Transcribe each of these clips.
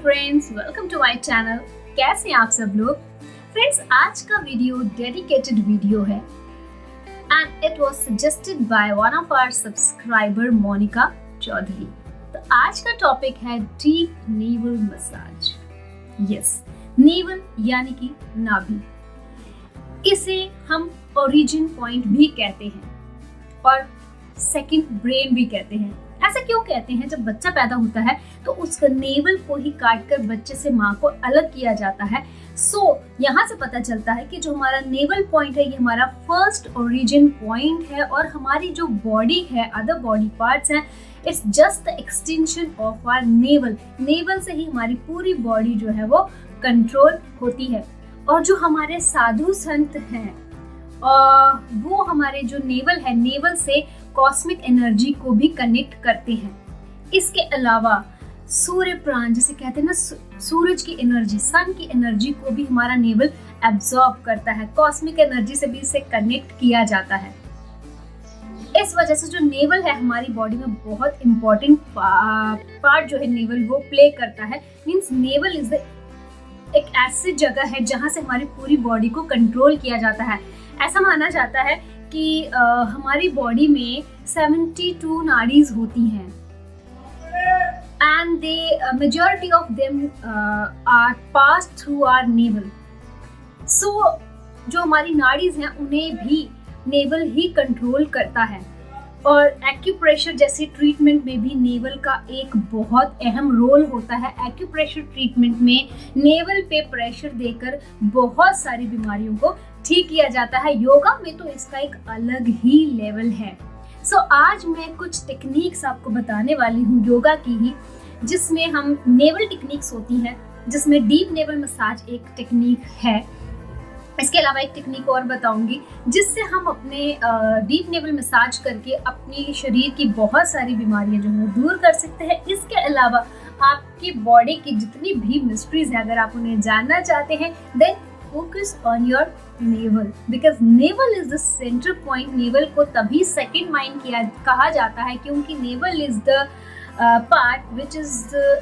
Friends, welcome to my channel. कैसे हैं आप सब लोग? फ्रेंड्स, आज का वीडियो डेडिकेटेड वीडियो है and it was suggested by one of our subscriber Monika Chaudhary. तो आज का टॉपिक है deep navel massage. Yes, navel यानी कि नाभि। इसे हम ओरिजिन पॉइंट भी कहते हैं और सेकंड ब्रेन भी कहते हैं। ऐसा क्यों कहते हैं? जब बच्चा पैदा होता है तो उसका नेवल को ही काटकर बच्चे से माँ को अलग किया जाता है। यहाँ से पता चलता है कि जो हमारा नेवल पॉइंट है ये हमारा फर्स्ट ओरिजिन पॉइंट है और हमारी जो बॉडी है, अदर बॉडी पार्ट्स हैं, it's just the extension of our navel. Navel से ही हमारी पूरी बॉडी जो है वो कंट्रोल होती है। और जो हमारे साधु संत हैं वो हमारे जो नेवल है, नेवल से कॉस्मिक एनर्जी को भी कनेक्ट करते हैं। इसके अलावा सूर्य प्राण जिसे कहते हैं ना, सूरज की एनर्जी, सन की एनर्जी को भी हमारा नेवल एब्जॉर्ब करता है। कॉस्मिक एनर्जी से भी इसे कनेक्ट किया जाता है। इस वजह से जो नेवल है हमारी बॉडी में बहुत इंपॉर्टेंट पार्ट जो है नेवल वो प्ले करता है। मींस नेवल इज एक ऐसी जगह है जहां से हमारी पूरी बॉडी को कंट्रोल किया जाता है। ऐसा माना जाता है कि हमारी बॉडी में 72 नाड़ीज होती हैं and the majority of them are pass through our navel. So जो हमारी नाड़ीज हैं उन्हें भी नेवल ही कंट्रोल करता है। और एक्यूप्रेशर जैसे ट्रीटमेंट में भी नेवल का एक बहुत अहम रोल होता है। एक्यूप्रेशर ट्रीटमेंट में नेवल पे प्रेशर देकर बहुत सारी बीमारियों को ठीक किया जाता है। योगा में तो इसका एक अलग ही लेवल है। आज मैं कुछ टेक्निक्स आपको बताने वाली हूँ योगा की ही, जिसमें हम नेवल टेक्निक्स होती हैं, जिसमें डीप नेवल मसाज एक टेक्निक है। इसके अलावा एक टेक्निक और बताऊंगी जिससे हम अपने डीप नेवल मसाज करके अपने शरीर की बहुत सारी बीमारियां जो है दूर कर सकते हैं। इसके अलावा आपकी बॉडी की जितनी भी मिस्ट्रीज हैं, अगर आप उन्हें जानना चाहते हैं, then focus on your navel, because navel is the centre point. Navel को तभी सेकंड माइंड कहा जाता है क्योंकि navel is the part which is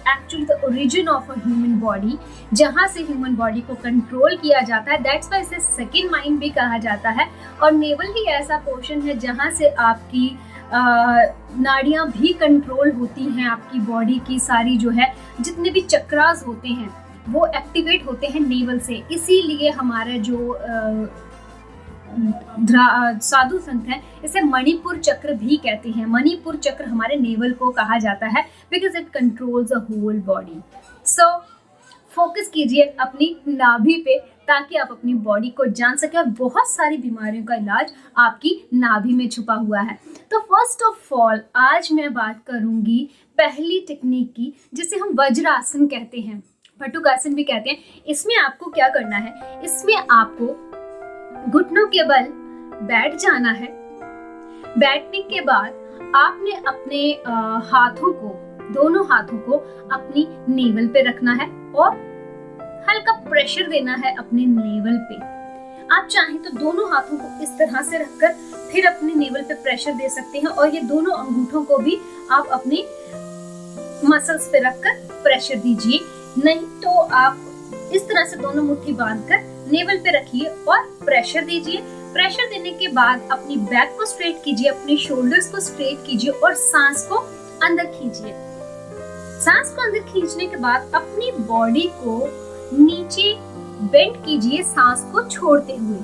actually the origin of a human body, जहाँ से ह्यूमन बॉडी को कंट्रोल किया जाता है। दैट्स वाई इसे सेकंड माइंड भी कहा जाता है। और नेवल ही ऐसा पोर्शन है जहाँ से आपकी नाड़ियाँ भी कंट्रोल होती हैं। आपकी बॉडी की सारी जो है जितने भी चक्रास होते हैं वो एक्टिवेट होते हैं नेवल से। इसीलिए हमारे जो साधु संत हैं इसे मणिपुर चक्र भी कहते हैं। मणिपुर चक्र हमारे नेवल को कहा जाता है because it controls the whole body. Focus कीजिए अपनी नाभि पे ताकि आप अपनी बॉडी को जान सके। और बहुत सारी बीमारियों का इलाज आपकी नाभि में छुपा हुआ है। तो फर्स्ट ऑफ ऑल आज मैं बात करूंगी पहली टेक्निक की, जिसे हम वज्रासन कहते हैं, भटुकासन भी कहते हैं। इसमें आपको क्या करना है? इसमें आपको घुटनों के बल बैठ जाना है। बैठने के बाद आपने अपने हाथों को, दोनों हाथों को अपनी नेवल पे रखना है और हल्का प्रेशर देना है अपने नेवल पे। आप चाहें तो दोनों हाथों को इस तरह से रखकर फिर अपने नेवल पे प्रेशर दे सकते हैं और ये दोनों अंगूठों को भी आप अपने मसल्स पे रखकर प्रेशर दीजिए। नहीं तो आप इस तरह से दोनों मुट्ठी बांधकर नेवल पे रखिए और प्रेशर दीजिए। प्रेशर देने के बाद अपनी बैक को स्ट्रेट कीजिए, अपने शोल्डर्स को स्ट्रेट कीजिए और सांस को अंदर खींचिए। सांस को अंदर खींचने के बाद अपनी बॉडी को नीचे बेंड कीजिए, सांस को छोड़ते हुए।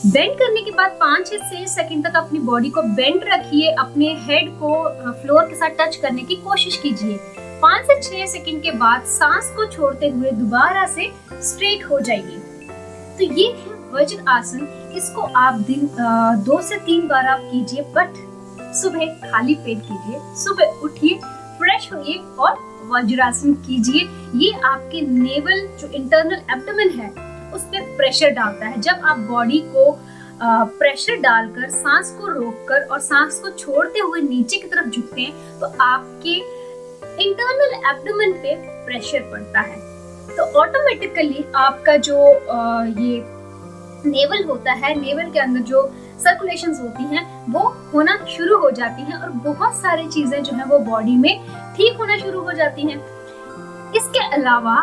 बेंड करने के बाद 5 से 6 सेकंड तक अपनी बॉडी को बेंड रखिए। अपने हेड को फ्लोर के साथ टच करने की कोशिश कीजिए। 5 से 6 सेकंड के बाद सांस को छोड़ते हुए दोबारा से स्ट्रेट हो जाइए। तो ये है वज्र आसन। इसको आप दिन 2 से 3 बार आप कीजिए, बट सुबह खाली पेट कीजिए। सुबह उठिए, फ्रेश होइए और वज्रासन कीजिए। ये आपके नेवल जो इंटरनल एब्डोमेन है उस पे प्रेशर डालता है। जब आप बॉडी को प्रेशर डालकर सांस को रोककर और सांस को छोड़ते हुए नीचे की तरफ झुकते हैं तो आपके इंटरनल एब्डोमेन पे प्रेशर पड़ता है। तो ऑटोमेटिकली आपका जो ये नेवल होता है, नेवल के अंदर जो सर्कुलेशंस होती हैं वो होना शुरू हो जाती हैं और बहुत सारी चीजें जो है वो बॉडी में ठीक होना शुरू हो जाती हैं। इसके अलावा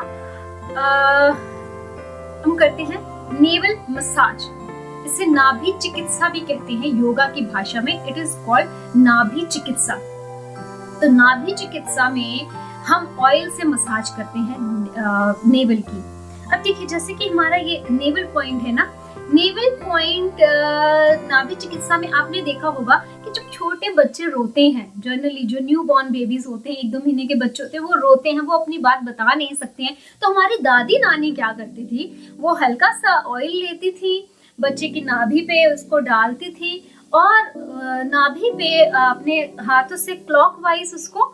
हम करते हैं नेवल मसाज। इसे नाभि चिकित्सा भी कहते हैं योगा की भाषा में। इट इज कॉल्ड नाभि चिकित्सा। तो नाभि चिकित्सा में हम ऑयल से मसाज करते हैं नेवल की। अब देखिए, जैसे कि हमारा ये नेवल पॉइंट है ना, नेवल पॉइंट नाभि चिकित्सा में आपने देखा होगा कि जब छोटे बच्चे रोते हैं, जनरली जो न्यू बॉर्न बेबीज होते हैं, 1-2 महीने के बच्चे होते हैं, वो रोते हैं, वो अपनी बात बता नहीं सकते हैं। तो हमारी दादी नानी क्या करती थी, वो हल्का सा ऑयल लेती थी, बच्चे की नाभि पे उसको डालती थी और नाभि पे अपने हाथों से क्लॉकवाइज उसको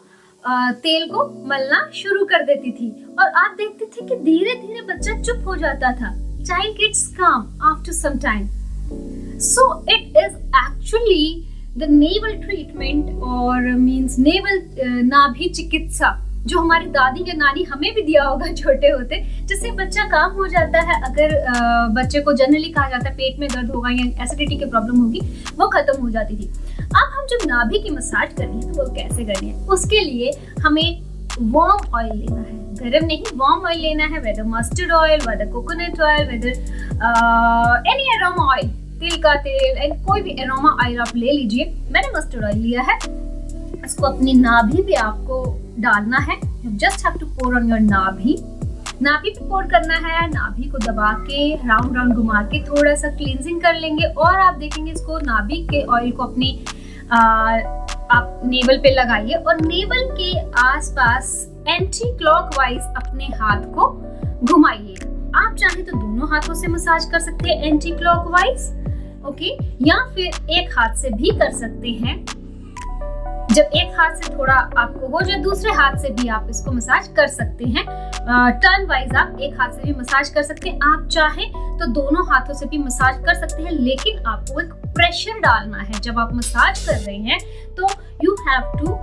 तेल को मलना शुरू कर देती थी। और आप देखते थे कि धीरे धीरे बच्चा चुप हो जाता था। Child gets calm after some time. So it is actually the naval treatment or means naval नाभि चिकित्सा जो हमारी दादी या नानी हमें भी दिया होगा छोटे होते, जिससे बच्चा काम हो जाता है। अगर बच्चे को जनरली कहा जाता है पेट में दर्द होगा या एसिडिटी की प्रॉब्लम होगी, वो खत्म हो जाती थी। अब हम जब नाभि की मसाज करनी है तो वो कैसे करनी है, उसके लिए हमें वार्म ऑयल लेना है, गरम नहीं, वार्म ऑयल लेना है। Whether mustard oil, whether coconut oil, whether any aroma oil, तिल का तेल, एंड कोई भी एरोमा ऑयल आप ले लीजिए। मैंने मस्टर्ड ऑयल लिया है। इसको अपनी नाभि पे आपको डालना है। You just have to pour on your nabhi. नाभि पे पोर करना है। नाभि को दबा के राउंड राउंड घुमा के थोड़ा सा क्लींजिंग कर लेंगे और आप देखेंगे इसको नाभि के ऑयल को अपनी आप नेवल पे लगाइए और नेवल के आसपास एंटी क्लॉकवाइज अपने हाथ को घुमाइए। आप चाहे तो दोनों हाथों से मसाज कर सकते हैं एंटी क्लॉकवाइज, ओके, या फिर एक हाथ से भी कर सकते हैं। जब एक हाथ से थोड़ा आपको हो जाए, दूसरे हाथ से भी आप इसको मसाज कर सकते हैं। टर्न वाइज आप एक हाथ से भी मसाज कर सकते हैं। आप चाहें तो दोनों हाथों से भी मसाज कर सकते हैं, लेकिन आपको एक प्रेशर डालना है। जब आप मसाज कर रहे हैं तो you have to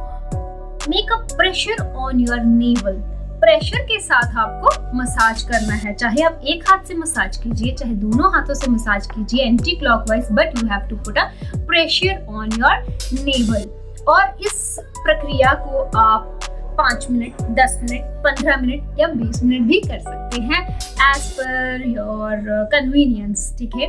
make a pressure on your navel. Pressure के साथ आपको मसाज करना है। चाहे आप एक हाथ से मसाज कीजिए, चाहे दोनों हाथों से मसाज कीजिए anti clockwise, but you have to put a pressure on your navel. और इस प्रक्रिया को आप 5 मिनट, 10 मिनट, 15 मिनट या 20 मिनट भी कर सकते हैं एज पर योर कन्वीनियंस, ठीक है।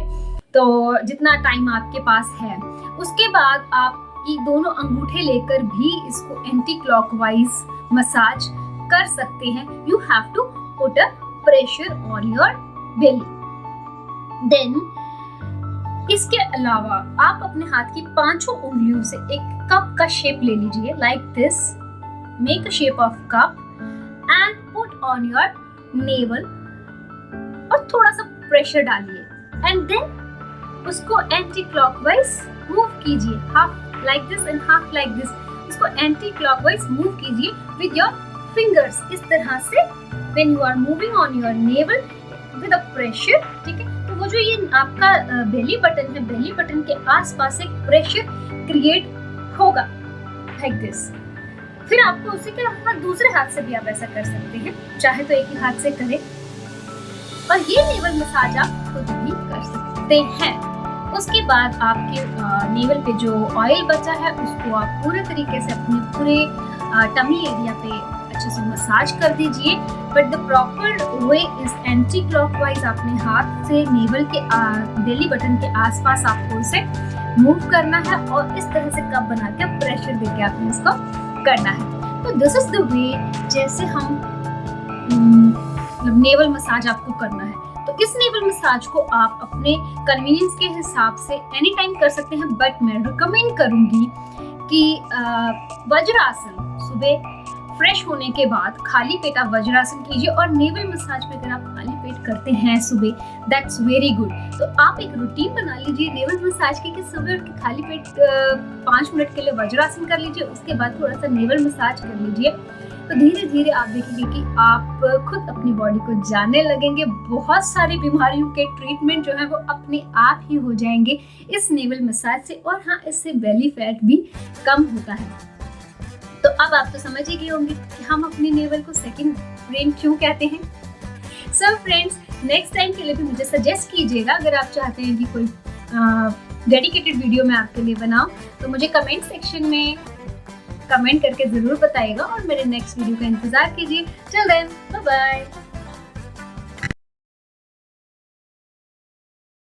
तो जितना टाइम आपके पास है। उसके बाद आप ये दोनों अंगूठे लेकर भी इसको एंटी क्लॉकवाइज मसाज कर सकते हैं। You have to put a pressure on your belly. Then इसके अलावा आप अपने हाथ की 5 उंगलियों से एक कप का शेप ले लीजिए, like this. Make a shape of cup and put on your navel और थोड़ा सा प्रेशर डालिए एंड देन उसको एंटी क्लॉकवाइज मूव कीजिए, half like this and half like this. उसको एंटी क्लॉकवाइज मूव कीजिए विद योर फिंगर्स, इस तरह से। When you are moving on your navel with a pressure, ठीक है। तो वो जो ये आपका बेली बटन है, बेली बटन के आसपास एक प्रेशर क्रिएट होगा लाइक दिस। फिर आपको उसी के हाथ, दूसरे हाथ से भी आप ऐसा कर सकते हैं, चाहे तो एक ही हाथ से करें। और ये नेवल मसाज आप खुद भी कर सकते हैं। उसके बाद आपके नेवल पे जो ऑयल बचा है उसको आप पूरे तरीके से अपने पूरे टमी एरिया पे अच्छे से मसाज कर दीजिए। But the proper way is anti clockwise. अपने हाथ से नेवल के बेली बटन के आसपास आपको उसे मूव करना है और इस तरह से कप बना के प्रेशर देके आपने इसको करना है। तो दिस इज द वे जैसे हम नेवल मसाज आपको करना है। तो इस नेवल मसाज को आप अपने कन्वीनियंस के हिसाब से एनी टाइम कर सकते हैं, बट मैं रिकमेंड करूंगी कि वज्रासन सुबह फ्रेश होने के बाद खाली पेट आप वज्रासन कीजिए। और नेवल मसाज में अगर आप खाली पेट करते हैं सुबह, दैट्स वेरी गुड। तो आप एक रूटीन बना लीजिए नेवल मसाज की कि सुबह उठ के खाली पेट 5 मिनट के लिए वज्रासन कर लीजिए, उसके बाद थोड़ा सा नेवल मसाज कर लीजिए। तो धीरे धीरे आप देखेंगे कि आप खुद अपनी बॉडी को जानने लगेंगे। बहुत सारी बीमारियों के ट्रीटमेंट जो है वो अपने आप ही हो जाएंगे इस नेवल मसाज से। और हाँ, इससे बेली फैट भी कम होता है। तो अब आप तो समझ ही गए होंगे कि हम अपनी नेवल को सेकंड ब्रेन क्यों कहते हैं। सो फ्रेंड्स, नेक्स्ट टाइम के लिए भी मुझे सजेस्ट कीजिएगा। अगर आप चाहते हैं कि कोई डेडिकेटेड वीडियो मैं आपके लिए बनाऊं तो मुझे कमेंट सेक्शन में कमेंट करके ज़रूर बताइएगा और मेरे नेक्स्ट वीडियो का इंतज़ार कीजिए। Till then bye bye.